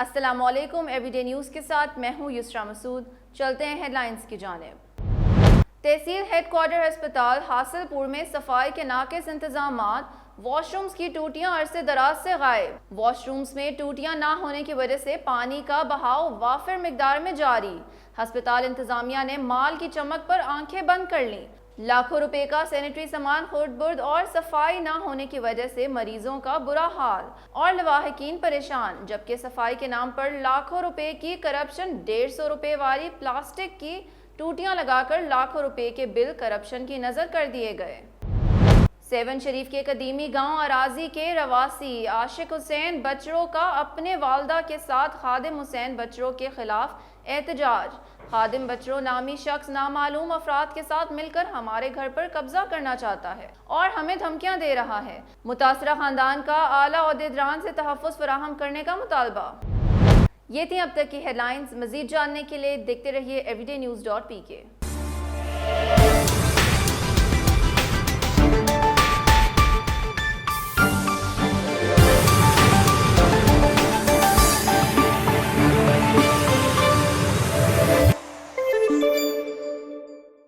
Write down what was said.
अस्सलामुअलैकुम, everyday news के साथ मैं हूँ युसरा मसूद। चलते हैं हेडलाइंस की जानिब। तहसील हेडक्वार्टर अस्पताल हासिलपुर में सफाई के नाकिस इंतजामात, वॉशरूम्स की टूटियां अरसे दराज से गायब। वॉशरूम्स में टूटियां ना होने की वजह से पानी का बहाव वाफिर मिकदार में जारी। अस्पताल इंतजामिया ने माल की चमक पर आंखें बंद कर लीं। लाखों रुपए का सैनिटरी सामान खुर्द-बुर्द और सफाई ना होने की वजह से मरीजों का बुरा हाल और लवाहिकीन परेशान, जबकि सफाई के नाम पर लाखों रुपए की करप्शन। 150 रुपए वाली प्लास्टिक की टूटियां लगाकर लाखों रुपए के बिल करप्शन की नजर कर दिए गए। सेवन शरीफ के कदीमी गांव अराजी के रवासी आशिक हुसैन बचड़ों का अपने वालदा के साथ खादिम हुसैन बचड़ों के खिलाफ एहतजाज। खादिम बचड़ों नामी शख्स नामालूम अफराद के साथ मिलकर हमारे घर पर कब्जा करना चाहता है और हमें धमकियां दे रहा है। मुतासरा खानदान का आला ओहदेदारान से तहफ़्फ़ुज़ फराहम करने का मुतालबा। ये थी अब तक की हेडलाइंस। मज़ीद जानने के लिए देखते रहिए everydaynews.pk।